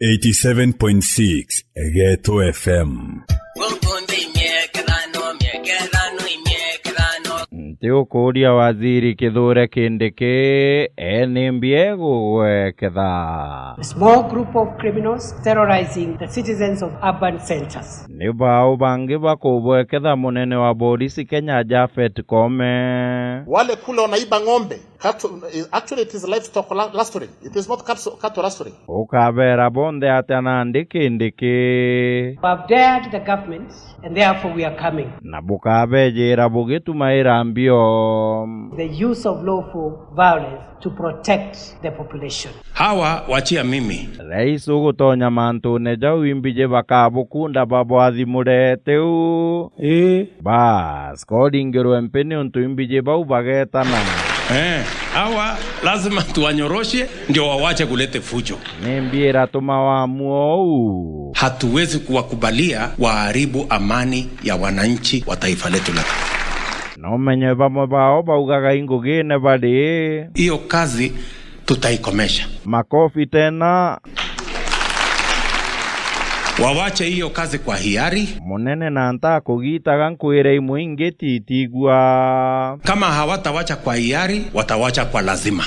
87.6 Getu FM. Teo kodia waziri Kithure Kindiki enembie gugweketha. A small group of criminals terrorizing the citizens of urban centers. Ni bao bangi bakubweketha munene wa polisi Kenya Japhet Koome. Wale kule wanaiba ng'ombe. Actually it is livestock lustering. It is not cattle lustering. Ukabera bonde atanandi Kindiki. We have dared the government and therefore we are coming. Na bukabejera bugitumaira mbio. The use of lawful violence to protect the population. Hawa wachia mimi. Rais ugutonya mantu neja wimbije bakabukunda babo athimurete bas kodingero empeni untu imbije bau bagetana. Hawa lazima tuwanyoroshe ndio wawache kulete fujo. Nembiera tumawamuo. Hatuwezi kuwakubalia waharibu amani ya wananchi wa taifa letu la. No menye bamobao baugaga ingugine bali. Hiyo kazi tutaikomesha. Makofi tena. Wawache hiyo kazi kwa hiari. Munene na anta kugitaga nkwire muinge titigwa. Kama hawatawacha kwa hiari, watawacha kwa lazima.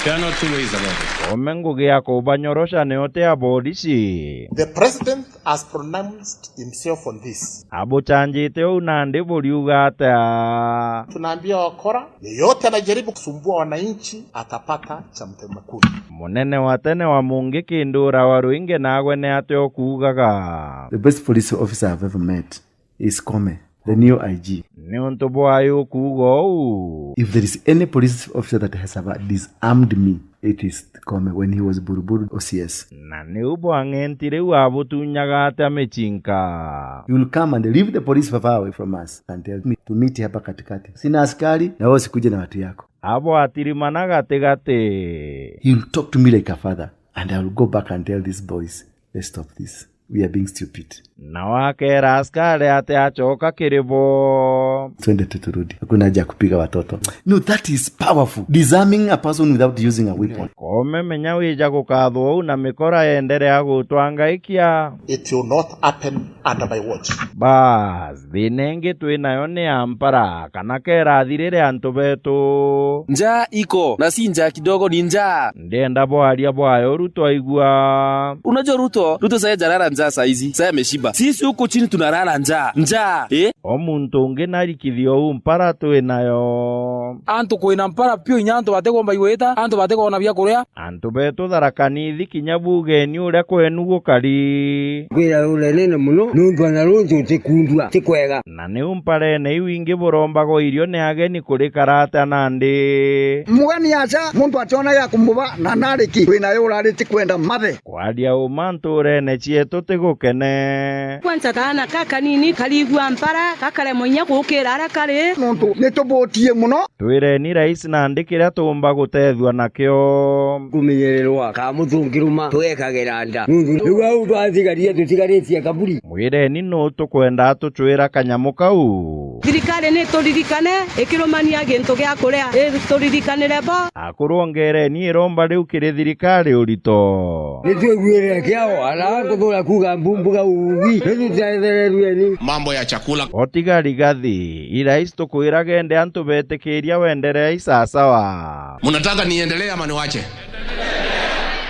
There are no two ways about it. Omengugia kubanyorosha neote ya polisi. The president has pronounced himself on this. Abu chanjite unande boliugata. Tunaambia wakora, yeyote anajaribu kusumbua wananchi atapata cha mtema kuni. Munene watene wa mungi kindura waruinge nagwe ne ate okugaga. The best police officer I've ever met is Koome, the new IG. Ni untobo ayo kugo. If there is any police officer that has ever disarmed me, it is Koome when he was Buruburu OCS. Na ni ubo angentire wabu tunyaga amechinka. He will come and leave the police far away from us and tell me to meet hapa katikati. Sina askari na wewe sikuje na watu yako. Abo atirimana gate. He will talk to me like a father and I will go back and tell these boys, let's stop this. We are being stupid. Na wakera askari ate achoka kiribo. Twende tuturudi. Hakuna haja kupiga watoto. No, that is powerful. Disarming a person without using a weapon. Koome menya wija kukathwo na mikora yendere agutwangaikia. It will not happen under my watch. Bas, dinenge twinayo ni ampara kana kera thirire antu betu. Njaa iko na si njaa kidogo, ni njaa. Ndenda bwaria bwayo Ruto aigua. Unajua Ruto sasa jarara njaa saizi. Sasa ameshiba. Sisi huko chini tunalala njaa. Njaa, Omuntu unge narikithio umpara twinayo. Antu kwina mpara pio inyanto bategomba iweta, antu bategona bya kuria. Antu betu tharakanithi kinyabuge ni uria kwenugo kari. Kwira ule nene muno, nundu na rundu tikundwa, tikwega. Na ni umpare ne iwingi borombago irio ne ageni kuri karata nandi. Mugani acha muntu atona ya kumuba na nariki kwina yura tikwenda mabe. Kwadia umanture ne chieto tegukene. Kwanza kana kaka nini kaligwa mpara kakale munya gukira arakare. Muntu nitobotie muno. Twire ni rais nandi kira tumba gutethwa nakyo. Kumenyererwa ka muthungiruma twekageranda. Nundu iwa twathigaria tutigaretie kaburi. Mwire ni no tukwenda tutwira kanyamu kau. Thirikari ni turirikane ikirumania gintu gya kuria turirikanire bo. Akurongere ni romba riu kiri thirikari urito. Nitwegwire kiao ala kuthura kuga mbumbuga uwi. Nitutaithereruye ni Mambo ya chakula. Otigari gathi irais tukwira gende antu betekiria wendere isasawa. Munataka niendelee ama niwache?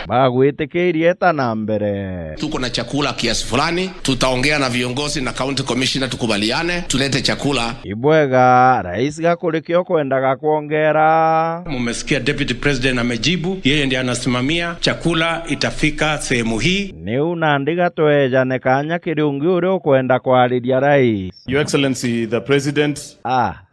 Bagwetekirie tana mbere. Tuko na chakula kiasi fulani, tutaongea na viongozi na county commissioner tukubaliane tulete chakula. Ibwega rais gakurikio kwendaga kuongera. Mumesikia deputy president amejibu, yeye ndiye anasimamia chakula itafika sehemu hii. Ni unandiga tweja ne kanya kirungi uri kwenda kwariria rais. Your Excellency the President.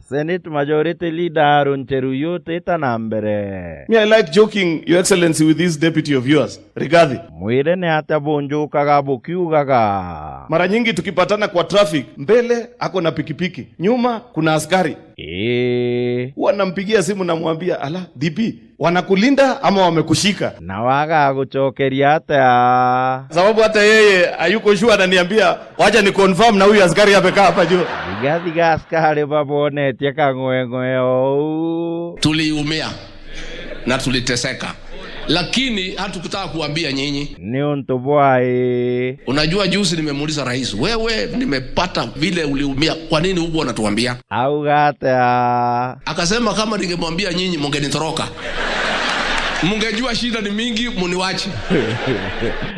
Senate Majority Leader Runcheru yote tanambere. Me, I like joking, Your Excellency, with this deputy of yours, Rigathi. Mwire ne hata bonjo kagabu kiugaga. Mara nyingi tukipatana kwa traffic, mbele ako na pikipiki, nyuma kuna askari. Huwa nampigia simu na mwambia, ala, DP, wanakulinda ama wamekushika? Na waga kuchokeria hata. Sababu hata yeye hayuko sure, ananiambia, wacha ni confirm na huyu askari amekaa hapa juu. Rigathi askari babone tia kangwe. Tuliumia na tuliteseka. lakini hatukutaka kuambia nyinyi. Ni untubwae. Unajua juzi nimemuuliza rais, wewe nimepata vile uliumia, kwa nini huko unatuambia? Au gata. Akasema kama ningemwambia nyinyi mungenitoroka. Mungejua shida ni mingi, muniwache.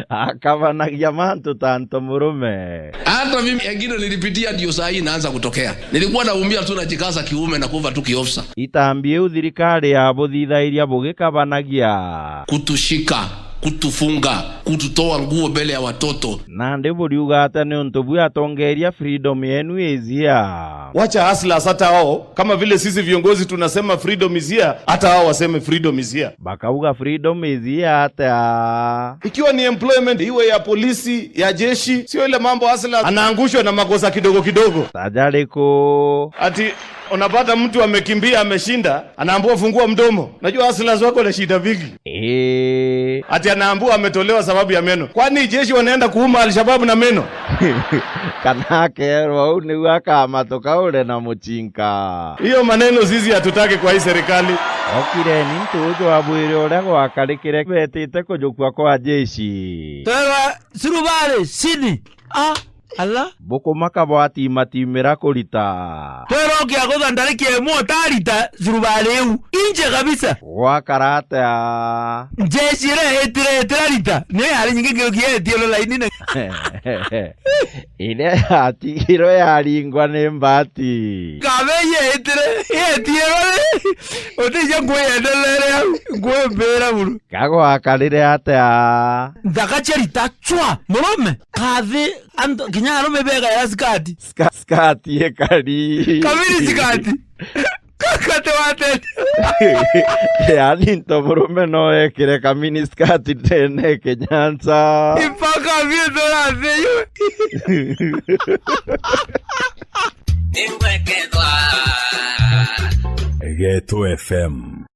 Akavanagia mantu tanto murume. Hata mimi wengine nilipitia ndio saa hii naanza kutokea. Nilikuwa naumia tu najikaza kiume na kuva tu kiofisa. Itambie uthirikari ya buthithairia bugikavanagia. Kutushika, kutufunga, kututoa nguo mbele ya watoto. Na ndivyo liuga hata ni untubu atongeria freedom yenu ezia. Wacha hustlers hata hao, kama vile sisi viongozi tunasema freedom is here, hata hao waseme freedom is here. Bakauga freedom ezia hata. Ikiwa ni employment iwe ya polisi, ya jeshi, sio ile mambo hustlers anaangushwa na makosa kidogo kidogo. Tajariko. Ati unapata mtu amekimbia ameshinda, anaambiwa fungua mdomo. Najua hustlers wako na shida vingi. Ati anaambiwa ametolewa sababu ya meno. Kwani jeshi wanaenda kuuma Al-Shabaab na meno? Kanake wao ni waka matoka ule na muchinka. Hiyo maneno sisi hatutaki kwa hii serikali. Okire ni mtu wabwire ule wakarikire betite kujukwa kwa jeshi. Tera surubale sini. Allah boko makabwati matimera kulita. Pero kia goza ndariki motarita surubale inje kabisa. Wakarata. Jeshi re etira ne hali nyingi kieti lo laini na. Ile ati hiro ya lingwa nembati. Kabeye etira otija ngoyendelere ngwembera buru. Kago akalire hata. Ndakacharita chwa murume kazi ando kinyaro mebega ya skati. Skati ekali. Kamili skati. Kakate wate. Yani ntomurume no ekire kamini skati tene kenyanza. Ipaka vieto la seyo. Getu FM.